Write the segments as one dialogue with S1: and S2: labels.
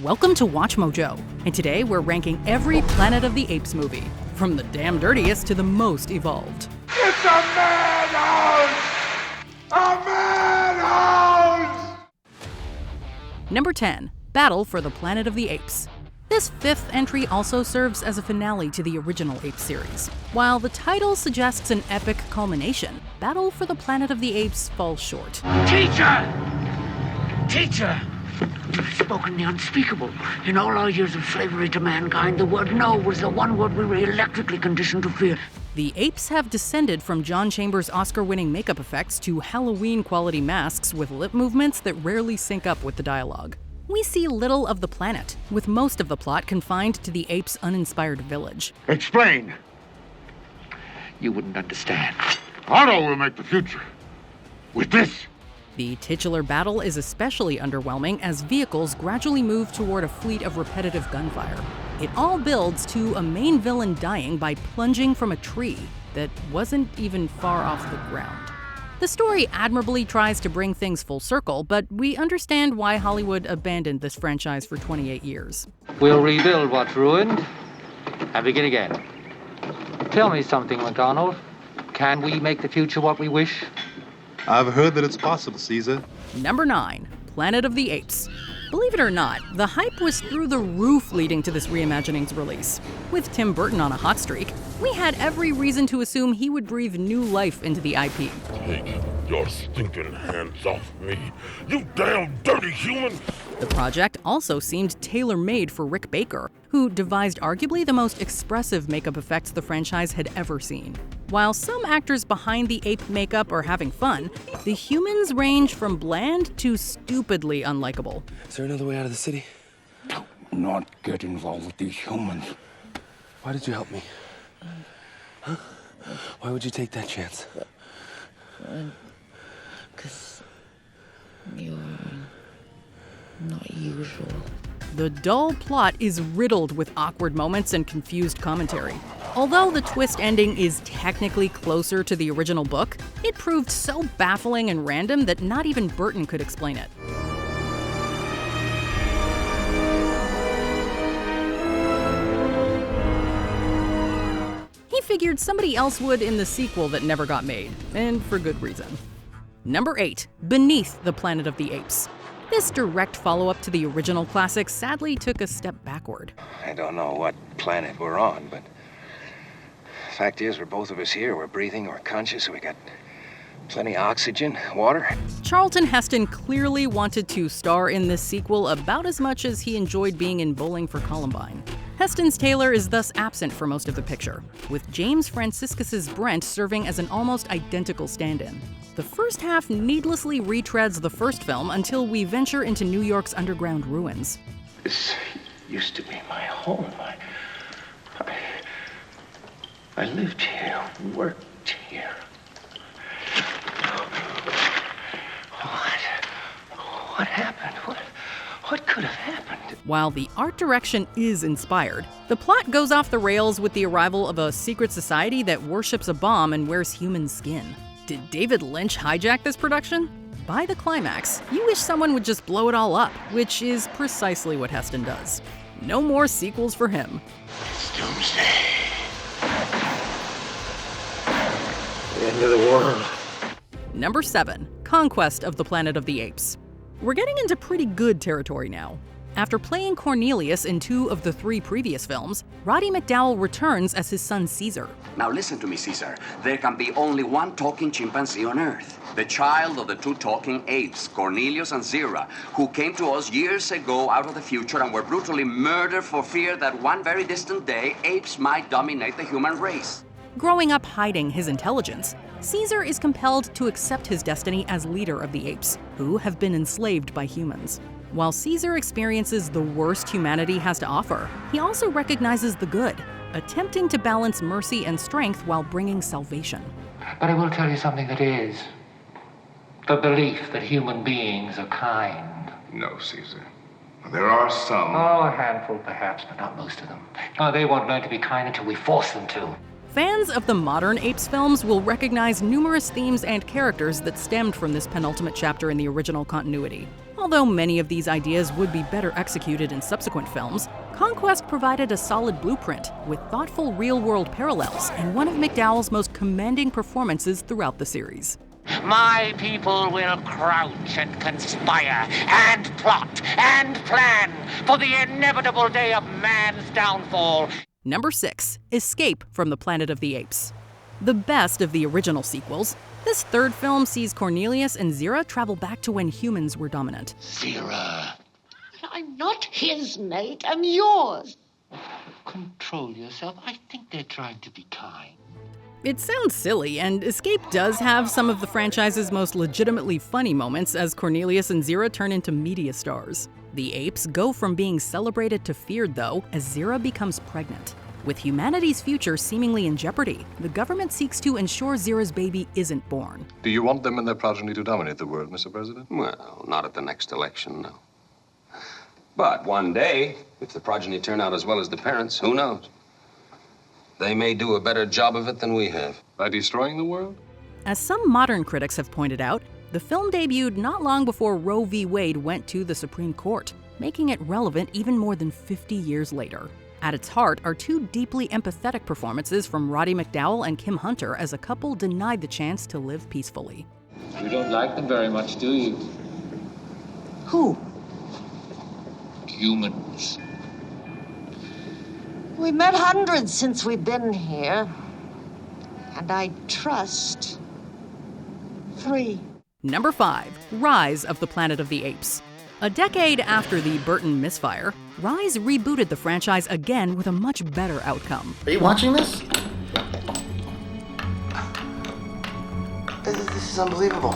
S1: Welcome to WatchMojo, and today we're ranking every Planet of the Apes movie, from the damn dirtiest to the most evolved.
S2: It's a madhouse! A madhouse!
S1: Number 10, Battle for the Planet of the Apes. This fifth entry also serves as a finale to the original Apes series. While the title suggests an epic culmination, Battle for the Planet of the Apes falls short.
S3: Teacher! You've spoken the unspeakable. In all our years of slavery to mankind, the word no was the one word we were electrically conditioned to fear.
S1: The apes have descended from John Chambers' Oscar-winning makeup effects to Halloween-quality masks with lip movements that rarely sync up with the dialogue. We see little of the planet, with most of the plot confined to the apes' uninspired village.
S2: Explain.
S3: You wouldn't understand.
S2: Otto will make the future. With this.
S1: The titular battle is especially underwhelming as vehicles gradually move toward a fleet of repetitive gunfire. It all builds to a main villain dying by plunging from a tree that wasn't even far off the ground. The story admirably tries to bring things full circle, but we understand why Hollywood abandoned this franchise for 28 years.
S4: We'll rebuild what's ruined and begin again. Tell me something, MacDonald. Can we make the future what we wish?
S5: I've heard that it's possible, Caesar.
S1: Number 9, Planet of the Apes. Believe it or not, the hype was through the roof leading to this reimagining's release. With Tim Burton on a hot streak, we had every reason to assume he would breathe new life into the IP.
S6: Take your stinking hands off me, you damn dirty human!
S1: The project also seemed tailor-made for Rick Baker, who devised arguably the most expressive makeup effects the franchise had ever seen. While some actors behind the ape makeup are having fun, the humans range from bland to stupidly unlikable.
S7: Is there another way out of the city?
S8: Do not get involved with these humans.
S7: Why did you help me? Huh? Why would you take that chance?
S9: Because you're not usual.
S1: The dull plot is riddled with awkward moments and confused commentary. Although the twist ending is technically closer to the original book, it proved so baffling and random that not even Burton could explain it. He figured somebody else would in the sequel that never got made, and for good reason. Number 8, Beneath the Planet of the Apes. This direct follow-up to the original classic sadly took a step backward.
S10: I don't know what planet we're on, but the fact is we're both of us here. We're breathing, we're conscious, we got plenty of oxygen, water.
S1: Charlton Heston clearly wanted to star in this sequel about as much as he enjoyed being in Bowling for Columbine. Heston's Taylor is thus absent for most of the picture, with James Franciscus's Brent serving as an almost identical stand-in. The first half needlessly retreads the first film until we venture into New York's underground ruins.
S10: This used to be my home. I lived here, worked here. What happened? What could have happened?
S1: While the art direction is inspired, the plot goes off the rails with the arrival of a secret society that worships a bomb and wears human skin. Did David Lynch hijack this production? By the climax, you wish someone would just blow it all up, which is precisely what Heston does. No more sequels for him.
S10: It's doomsday. The end of the world.
S1: Number 7, Conquest of the Planet of the Apes. We're getting into pretty good territory now. After playing Cornelius in 2 of the 3 previous films, Roddy McDowall returns as his son Caesar.
S11: Now listen to me, Caesar. There can be only one talking chimpanzee on Earth. The child of the 2 talking apes, Cornelius and Zira, who came to us years ago out of the future and were brutally murdered for fear that one very distant day, apes might dominate the human race.
S1: Growing up hiding his intelligence, Caesar is compelled to accept his destiny as leader of the apes, who have been enslaved by humans. While Caesar experiences the worst humanity has to offer, he also recognizes the good, attempting to balance mercy and strength while bringing salvation.
S4: But I will tell you something that is the belief that human beings are kind.
S8: No, Caesar. There are some.
S4: Oh, a handful perhaps, but not most of them. No, they won't learn to be kind until we force them to.
S1: Fans of the modern Apes films will recognize numerous themes and characters that stemmed from this penultimate chapter in the original continuity. Although many of these ideas would be better executed in subsequent films, Conquest provided a solid blueprint with thoughtful real-world parallels and one of McDowell's most commanding performances throughout the series.
S3: My people will crouch and conspire and plot and plan for the inevitable day of man's downfall.
S1: Number 6. Escape from the Planet of the Apes. The best of the original sequels, this third film sees Cornelius and Zira travel back to when humans were dominant.
S3: Zira.
S12: I'm not his mate, I'm yours.
S3: Control yourself. I think they're trying to be kind.
S1: It sounds silly, and Escape does have some of the franchise's most legitimately funny moments as Cornelius and Zira turn into media stars. The apes go from being celebrated to feared, though, as Zira becomes pregnant. With humanity's future seemingly in jeopardy, the government seeks to ensure Zira's baby isn't born.
S5: Do you want them and their progeny to dominate the world, Mr. President?
S11: Well, not at the next election, no. But one day, if the progeny turn out as well as the parents, who knows? They may do a better job of it than we have.
S5: By destroying the world?
S1: As some modern critics have pointed out, the film debuted not long before Roe v. Wade went to the Supreme Court, making it relevant even more than 50 years later. At its heart are two deeply empathetic performances from Roddy McDowall and Kim Hunter as a couple denied the chance to live peacefully.
S4: You don't like them very much, do you?
S12: Who?
S4: Humans.
S12: We met hundreds since we've been here. And I trust 3.
S1: Number 5. Rise of the Planet of the Apes. A decade after the Burton misfire, Rise rebooted the franchise again with a much better outcome.
S13: Are you watching this? This is unbelievable.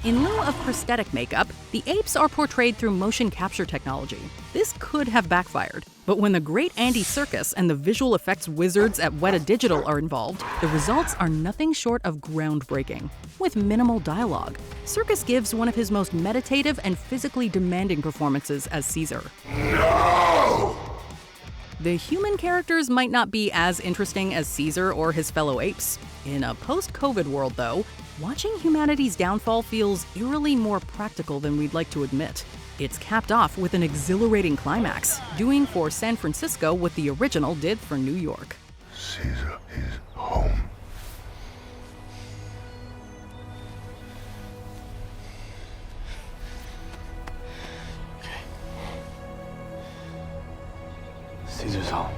S1: In lieu of prosthetic makeup, the apes are portrayed through motion capture technology. This could have backfired, but when the great Andy Serkis and the visual effects wizards at Weta Digital are involved, the results are nothing short of groundbreaking. With minimal dialogue, Serkis gives one of his most meditative and physically demanding performances as Caesar.
S2: No!
S1: The human characters might not be as interesting as Caesar or his fellow apes. In a post-COVID world, though, watching humanity's downfall feels eerily more practical than we'd like to admit. It's capped off with an exhilarating climax, doing for San Francisco what the original did for New York.
S2: Caesar is home.
S7: Caesar's home.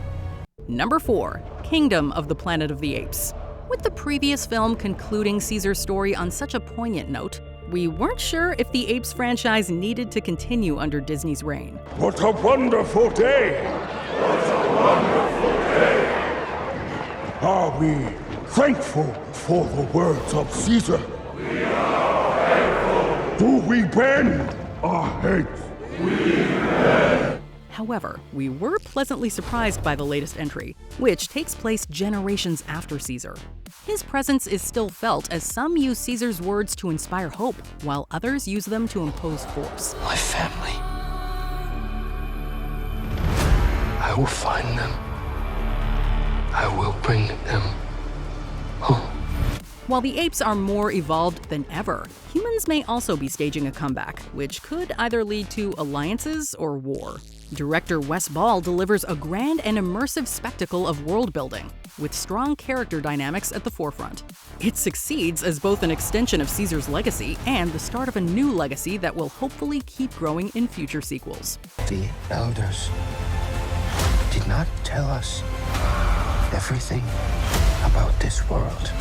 S1: Number 4. Kingdom of the Planet of the Apes. With the previous film concluding Caesar's story on such a poignant note, we weren't sure if the Apes franchise needed to continue under Disney's reign.
S6: What a wonderful day!
S2: What a wonderful day!
S6: Are we thankful for the words of Caesar?
S2: We are thankful.
S6: Do we bend our heads?
S2: We bend.
S1: However, we were pleasantly surprised by the latest entry, which takes place generations after Caesar. His presence is still felt as some use Caesar's words to inspire hope, while others use them to impose force.
S7: My family. I will find them. I will bring them home.
S1: While the apes are more evolved than ever, humans may also be staging a comeback, which could either lead to alliances or war. Director Wes Ball delivers a grand and immersive spectacle of world building, with strong character dynamics at the forefront. It succeeds as both an extension of Caesar's legacy and the start of a new legacy that will hopefully keep growing in future sequels.
S7: The elders did not tell us everything about this world.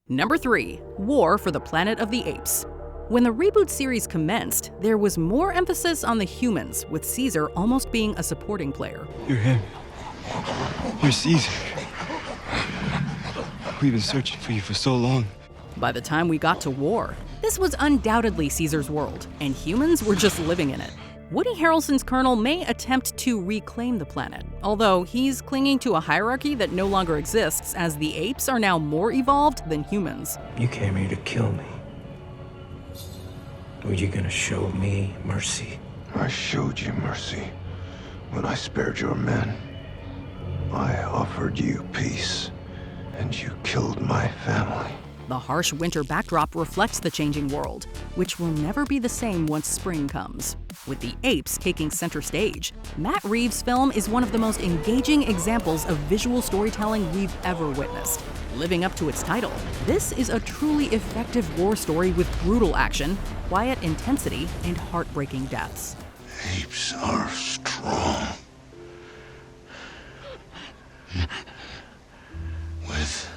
S1: Number 3. War for the Planet of the Apes. When the reboot series commenced, there was more emphasis on the humans, with Caesar almost being a supporting player.
S14: You're him. You're Caesar. We've been searching for you for so long.
S1: By the time we got to war, this was undoubtedly Caesar's world, and humans were just living in it. Woody Harrelson's Colonel may attempt to reclaim the planet, although he's clinging to a hierarchy that no longer exists, as the apes are now more evolved than humans.
S15: You came here to kill me. Were you gonna show me mercy?
S2: I showed you mercy when I spared your men. I offered you peace, and you killed my family.
S1: The harsh winter backdrop reflects the changing world, which will never be the same once spring comes. With the apes taking center stage, Matt Reeves' film is one of the most engaging examples of visual storytelling we've ever witnessed. Living up to its title, this is a truly effective war story with brutal action, quiet intensity, and heartbreaking deaths.
S2: Apes are strong. With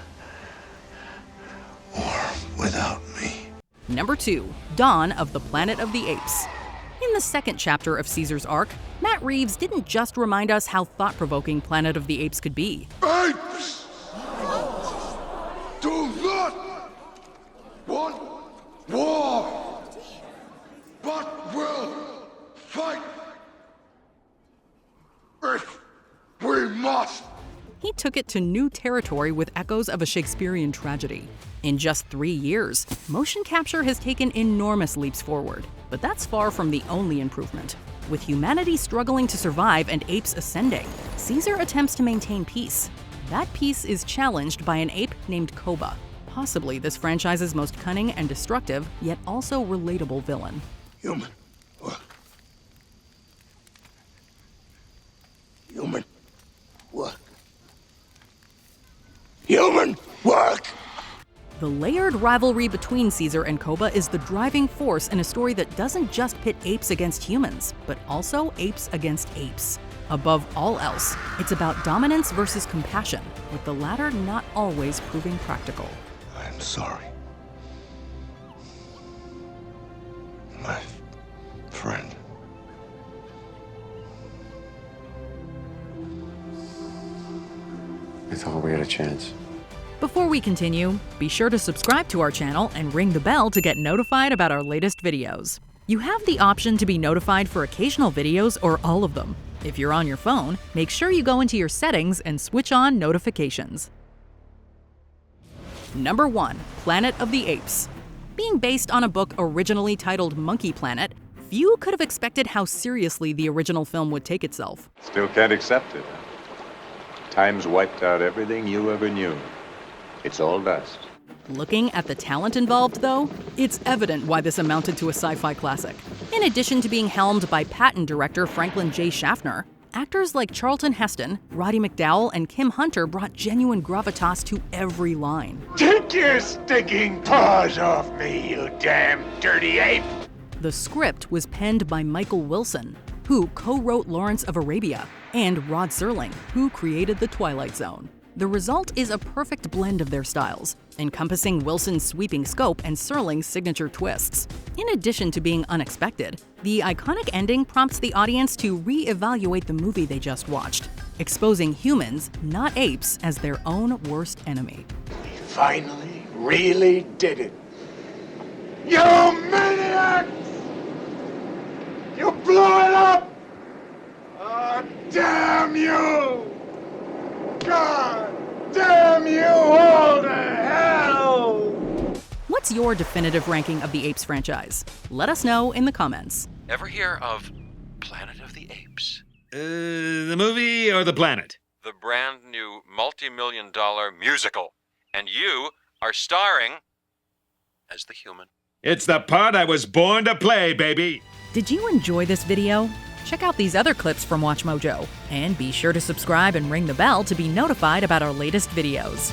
S2: or without me.
S1: Number 2, Dawn of the Planet of the Apes. In the second chapter of Caesar's arc, Matt Reeves didn't just remind us how thought-provoking Planet of the Apes could be.
S2: Apes! Do not want war, but will fight if we must.
S1: He took it to new territory with echoes of a Shakespearean tragedy. In just 3 years, motion capture has taken enormous leaps forward, but that's far from the only improvement. With humanity struggling to survive and apes ascending, Caesar attempts to maintain peace. That peace is challenged by an ape named Koba, possibly this franchise's most cunning and destructive, yet also relatable villain.
S2: Human work. Human work. Human work!
S1: The layered rivalry between Caesar and Koba is the driving force in a story that doesn't just pit apes against humans, but also apes against apes. Above all else, it's about dominance versus compassion, with the latter not always proving practical.
S2: I'm sorry. My friend.
S7: I thought we had a chance.
S1: Before we continue, be sure to subscribe to our channel and ring the bell to get notified about our latest videos. You have the option to be notified for occasional videos or all of them. If you're on your phone, make sure you go into your settings and switch on notifications. Number 1, Planet of the Apes. Being based on a book originally titled Monkey Planet, few could have expected how seriously the original film would take itself.
S13: Still can't accept it. Time's wiped out everything you ever knew. It's all dust.
S1: Looking at the talent involved, though, it's evident why this amounted to a sci-fi classic. In addition to being helmed by patent director Franklin J. Schaffner, actors like Charlton Heston, Roddy McDowall, and Kim Hunter brought genuine gravitas to every line.
S2: Take your stinking paws off me, you damn dirty ape!
S1: The script was penned by Michael Wilson, who co-wrote Lawrence of Arabia, and Rod Serling, who created The Twilight Zone. The result is a perfect blend of their styles, encompassing Wilson's sweeping scope and Serling's signature twists. In addition to being unexpected, the iconic ending prompts the audience to re-evaluate the movie they just watched, exposing humans, not apes, as their own worst enemy.
S2: We finally really did it. You maniacs! You blew it up! Oh, damn you! God damn you all to hell!
S1: What's your definitive ranking of the Apes franchise? Let us know in the comments.
S15: Ever hear of Planet of the Apes?
S16: The movie or the planet?
S15: The brand new multi-million-dollar musical. And you are starring as the human.
S16: It's the part I was born to play, baby!
S1: Did you enjoy this video? Check out these other clips from WatchMojo, and be sure to subscribe and ring the bell to be notified about our latest videos.